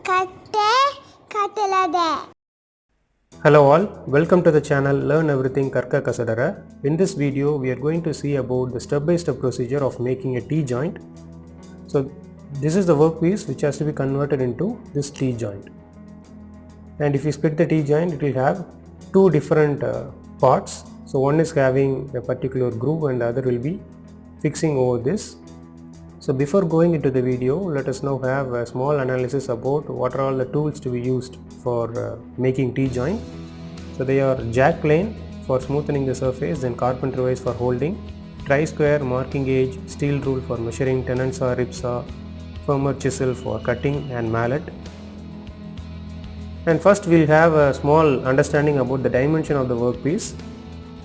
Katte கட்டலதே. Hello all, welcome to the channel Learn Everything Karka Kasadara. In this video we are going to see about the step-by-step procedure of making a T-joint. So this is the workpiece which has to be converted into this T-joint. And if you split the T-joint, it will have two different parts. So one is having a particular groove and the other will be fixing over this. So before going into the video, let us now have a small analysis about what are all the tools to be used for making T-joint. So they are jack plane for smoothening the surface, then carpenter vise for holding, tri-square, marking gauge, steel rule for measuring, tenon saw, rib saw, firmer chisel for cutting, and mallet. And first we'll have a small understanding about the dimension of the workpiece.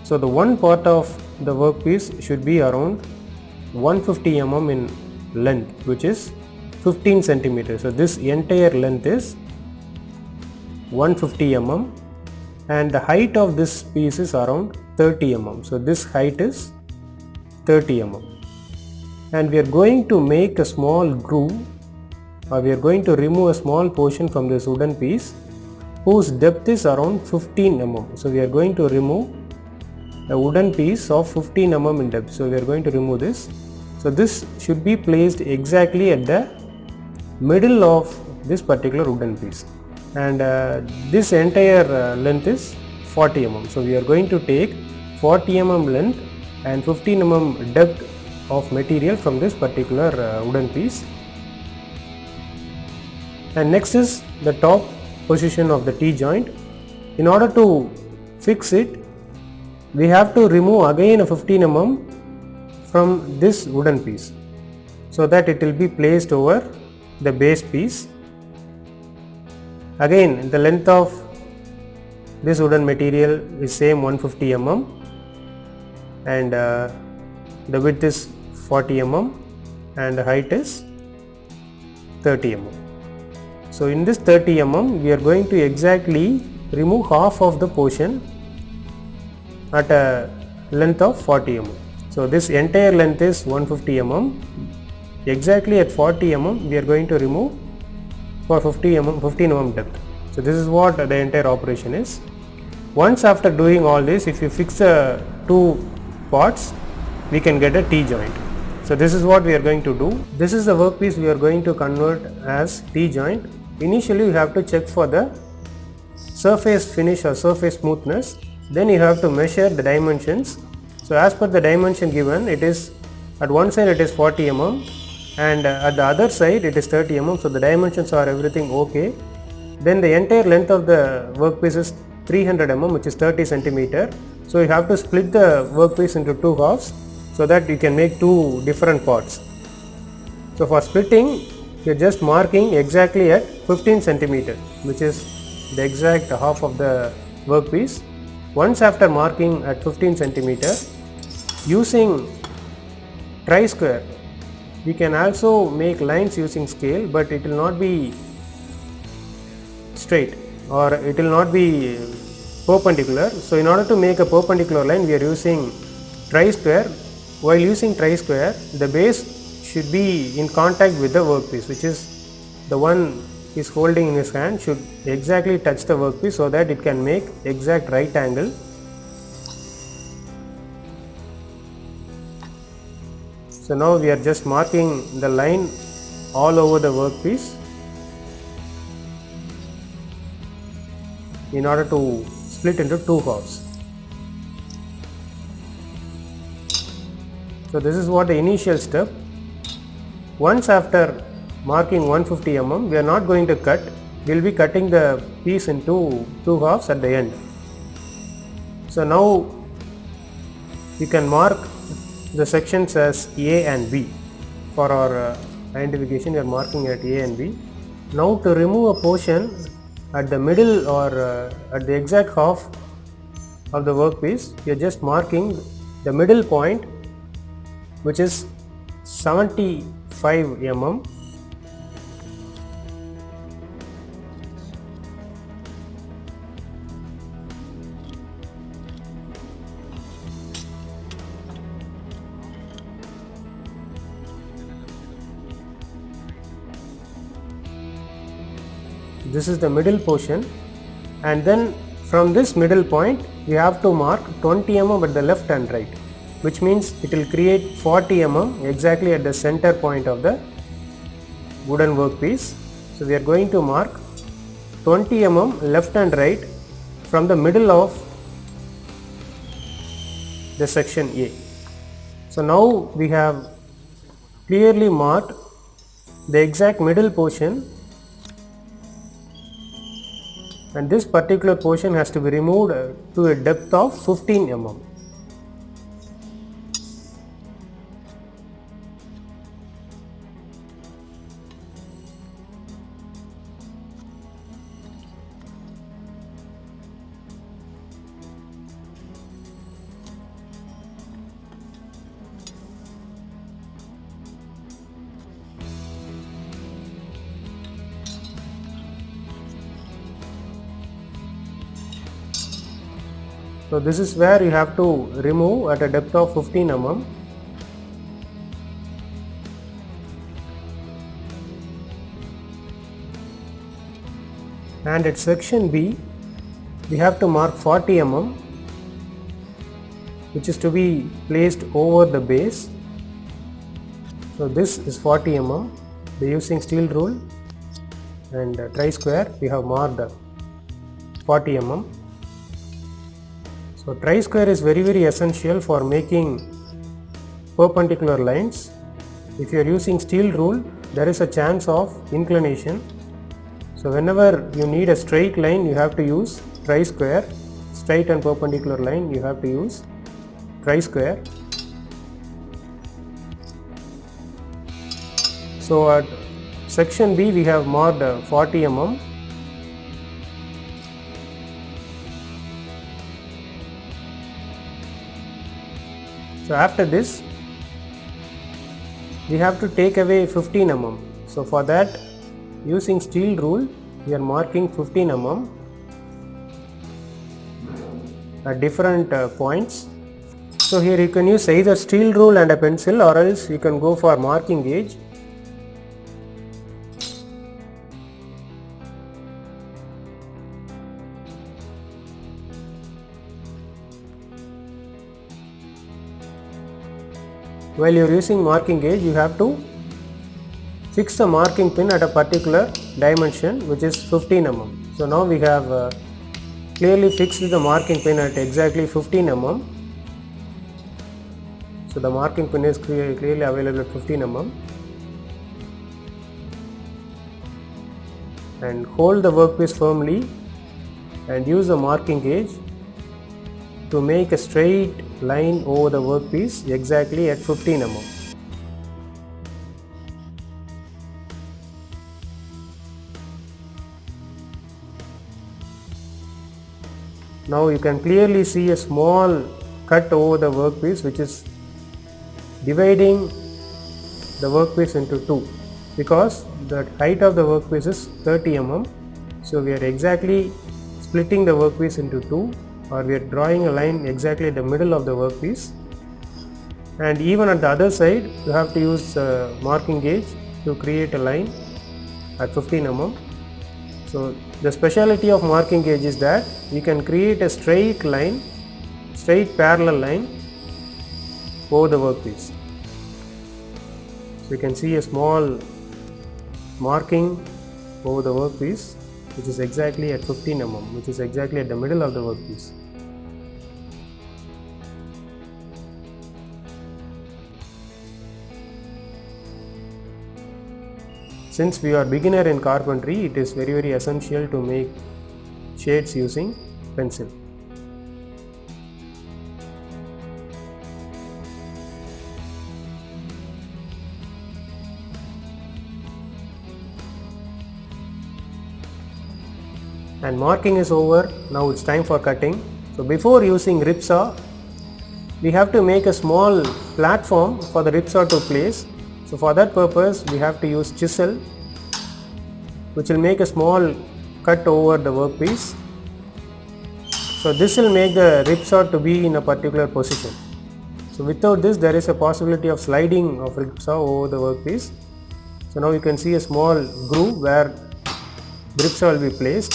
So the one part of the workpiece should be around 150 mm in length, which is 15 centimeters. So this entire length is 150 mm and the height of this piece is around 30 mm. So this height is 30 mm and we are going to make a small groove, or we are going to remove a small portion from this wooden piece whose depth is around 15 mm. So we are going to remove a wooden piece of 15 mm in depth. So we are going to remove this. So this should be placed exactly at the middle of this particular wooden piece, and this entire length is 40 mm. So we are going to take 40 mm length and 15 mm depth of material from this particular wooden piece. And next is the top position of the T-joint. In order to fix it, we have to remove again a 15 mm from this wooden piece so that it will be placed over the base piece. Again, the length of this wooden material is same 150 mm and the width is 40 mm and the height is 30 mm. So in this 30 mm we are going to exactly remove half of the portion at a length of 40 mm. So this entire length is 150 mm. Exactly at 40 mm we are going to remove for 15 mm depth. So this is what the entire operation is. Once after doing all this, if you fix the two parts, we can get a T-joint. So this is what we are going to do. This is the workpiece we are going to convert as T-joint. Initially you have to check for the surface finish or surface smoothness. Then you have to measure the dimensions. So as per the dimension given, it is at one side it is 40 mm and at the other side it is 30 mm. So the dimensions are everything okay. Then the entire length of the workpiece is 300 mm, which is 30 centimeter. So you have to split the workpiece into two halves so that you can make two different parts. So for splitting, you are just marking exactly at 15 centimeter, which is the exact half of the workpiece. Once after marking at 15 centimeter, using tri-square, we can also make lines using scale, but it will not be straight or it will not be perpendicular. So in order to make a perpendicular line, we are using tri-square. While using tri-square, the base should be in contact with the workpiece, which is the one is holding in his hand should exactly touch the workpiece so that it can make exact right angle. So now we are just marking the line all over the workpiece in order to split into two halves. So this is what the initial step. Once after marking 150 mm, we are not going to cut, we will be cutting the piece into two halves at the end. So now you can mark the sections as A and B. For our identification, we are marking at A and B. Now to remove a portion at the middle or at the exact half of the workpiece, we are just marking the middle point, which is 75 mm. this is the middle portion, and then from this middle point we have to mark 20 mm at the left and right, which means it will create 40 mm exactly at the center point of the wooden workpiece. So we are going to mark 20 mm left and right from the middle of the section A. So now we have clearly marked the exact middle portion, and this particular portion has to be removed to a depth of 15 mm. So this is where you have to remove at a depth of 15 mm. And at section B we have to mark 40 mm, which is to be placed over the base. So this is 40 mm. By using steel rule and tri-square we have marked 40 mm. So tri-square is very essential for making perpendicular lines. If you are using steel rule, there is a chance of inclination. So whenever you need a straight line, you have to use tri-square. Straight and perpendicular line, you have to use tri-square. So at section B we have marked 40 mm. So after this we have to take away 15 mm. So for that, using steel rule we are marking 15 mm at different points. So here you can use either steel rule and a pencil, or else you can go for marking gauge. While you are using marking gauge, you have to fix the marking pin at a particular dimension, which is 15 mm. So now we have clearly fixed the marking pin at exactly 15 mm. So the marking pin is clearly available at 15 mm. And hold the workpiece firmly and use the marking gauge to make a straight line over the workpiece exactly at 15 mm. Now you can clearly see a small cut over the workpiece, which is dividing the workpiece into two, because the height of the workpiece is 30 mm. So we are exactly splitting the workpiece into two, or we are drawing a line exactly at the middle of the workpiece. And even at the other side you have to use marking gauge to create a line at 15 mm. So the speciality of marking gauge is that you can create a straight line, straight parallel line over the workpiece. So you can see a small marking over the workpiece, which is exactly at 15 mm, which is exactly at the middle of the workpiece. Since we are beginner in carpentry, it is very essential to make shades using pencil. And marking is over. Now it's time for cutting. So before using rip saw, we have to make a small platform for the rip saw to place. So for that purpose we have to use chisel, which will make a small cut over the workpiece. So this will make the rip saw to be in a particular position. So without this there is a possibility of sliding of rip saw over the workpiece. So now you can see a small groove where ripsaw will be placed.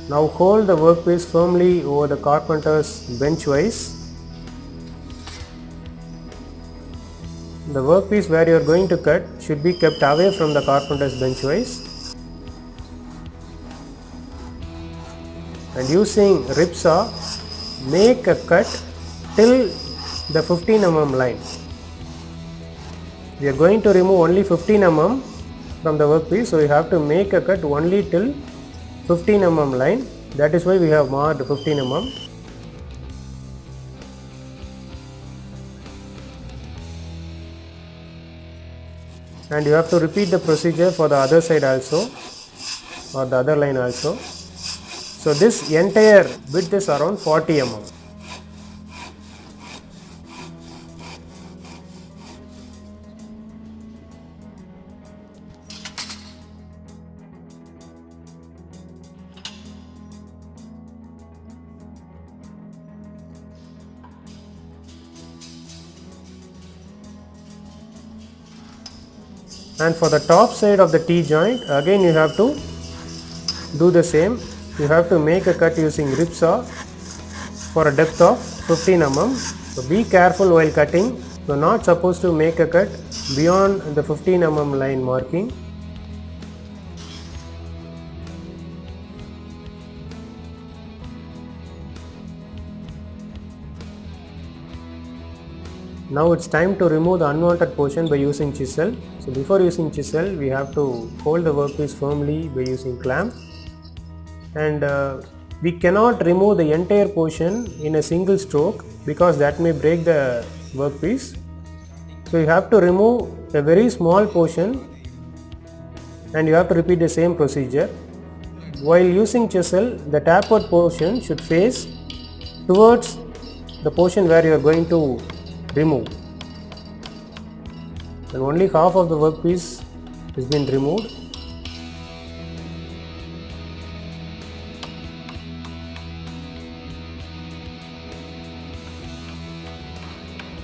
Now hold the workpiece firmly over the carpenter's benchwise. The workpiece where you are going to cut should be kept away from the carpenter's benchwise. And using ripsaw, make a cut till the 15 mm line. We are going to remove only 15 mm from the workpiece, so you have to make a cut only till 15 mm line. That is why we have marked 15 mm. And you have to repeat the procedure for the other side also, or the other line also. So this entire width is around 40 mm. And for the top side of the T-joint, again you have to do the same. You have to make a cut using ripsaw for a depth of 15 mm. So be careful while cutting. You are not supposed to make a cut beyond the 15 mm line marking. Now it's time to remove the unwanted portion by using chisel. So before using chisel, we have to hold the workpiece firmly by using clamp. And we cannot remove the entire portion in a single stroke because that may break the workpiece. So you have to remove a very small portion and you have to repeat the same procedure. While using chisel, the tapered portion should face towards the portion where you are going to remove, and only half of the workpiece has been removed.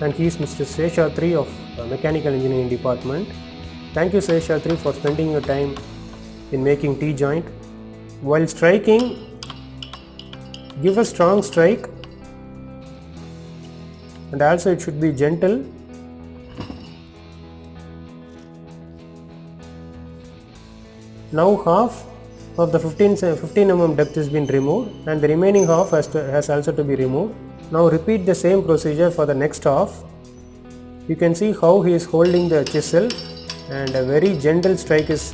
And he is Mr. Seshadri of Mechanical Engineering Department. Thank you, Seshadri, for spending your time in making T-joint. While striking, give a strong strike, and also it should be gentle. Now half of the 15 mm depth has been removed and the remaining half has also to be removed. Now repeat the same procedure for the next half. You can see how he is holding the chisel, and a very gentle strike is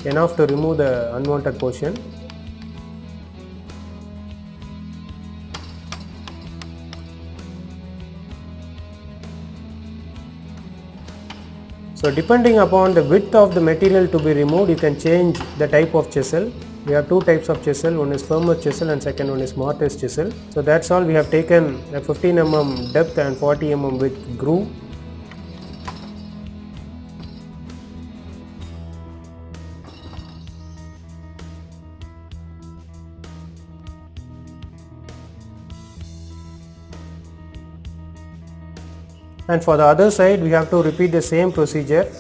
enough to remove the unwanted portion. So depending upon the width of the material to be removed, you can change the type of chisel. We have two types of chisel, one is firmer chisel and second one is mortise chisel. So that's all. We have taken a 15 mm depth and 40 mm width groove. And for the other side, we have to repeat the same procedure.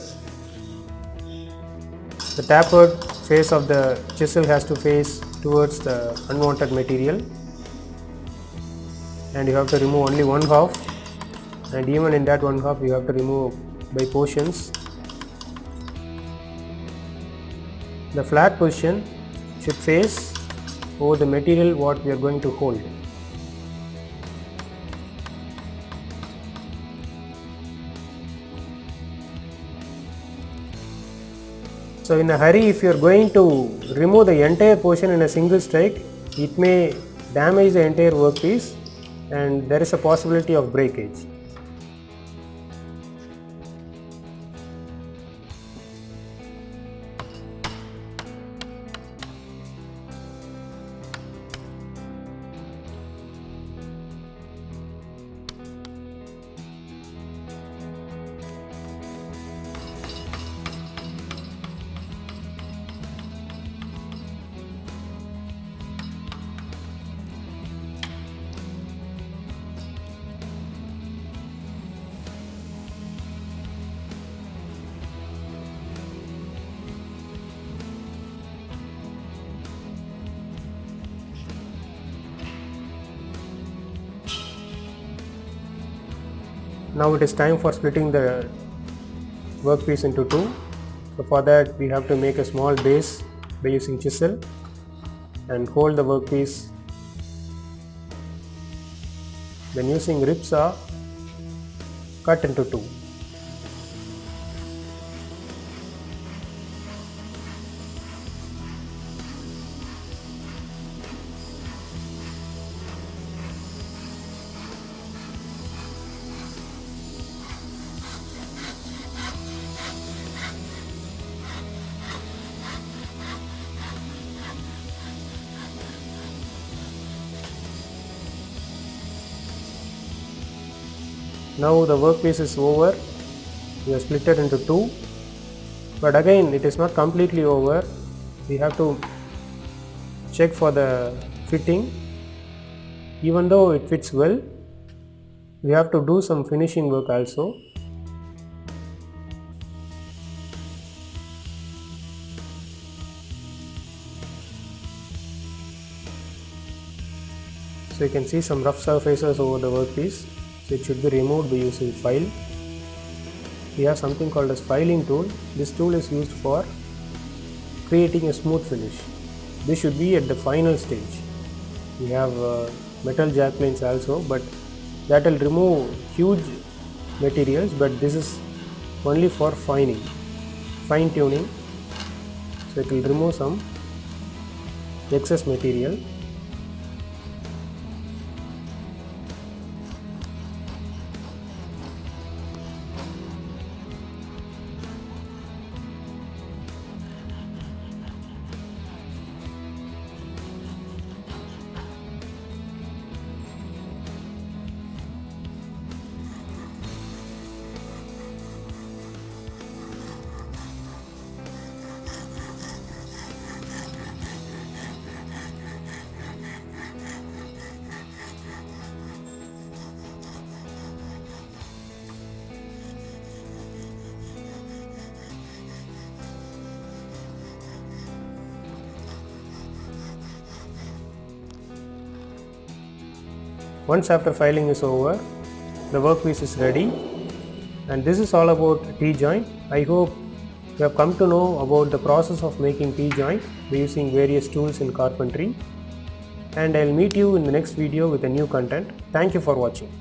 The tapered face of the chisel has to face towards the unwanted material, and you have to remove only one half, and even in that one half you have to remove by portions. The flat position should face over the material what we are going to hold. So in a hurry, if you are going to remove the entire portion in a single strike, it may damage the entire workpiece and there is a possibility of breakage. Now it is time for splitting the workpiece into two. So for that we have to make a small base by using chisel and hold the workpiece. Then using rib saw, cut into two. Now the workpiece is over. We have split it into two, but again it is not completely over. We have to check for the fitting. Even though it fits well, we have to do some finishing work also. So you can see some rough surfaces over the workpiece. So it should be removed by using file. We have something called as filing tool. This tool is used for creating a smooth finish. This should be at the final stage. We have metal jack planes also, but that will remove huge materials, but this is only for fine tuning. So it will remove some excess material. Once after filing is over, the workpiece is ready, and this is all about T-joint. I hope you have come to know about the process of making T-joint by using various tools in carpentry, and I'll meet you in the next video with a new content. Thank you for watching.